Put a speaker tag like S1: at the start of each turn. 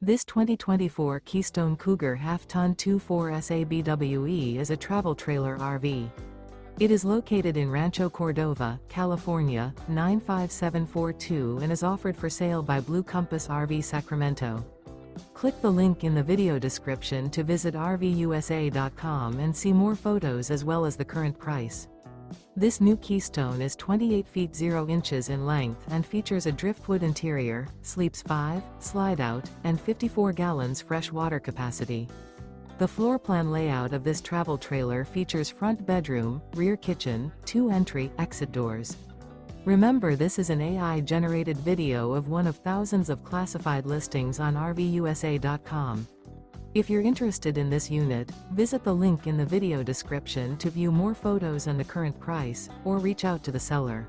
S1: This 2024 Keystone Cougar Half-Ton 2.4 SABWE is a travel trailer RV. It is located in Rancho Cordova, California, 95742 and is offered for sale by Blue Compass RV Sacramento. Click the link in the video description to visit RVUSA.com and see more photos as well as the current price. This new Keystone is 28 feet 0 inches in length and features a driftwood interior, sleeps 5, slide-out, and 54 gallons fresh water capacity. The floor plan layout of this travel trailer features front bedroom, rear kitchen, 2 entry/exit doors. Remember, this is an AI-generated video of one of thousands of classified listings on RVUSA.com. If you're interested in this unit, visit the link in the video description to view more photos and the current price, or reach out to the seller.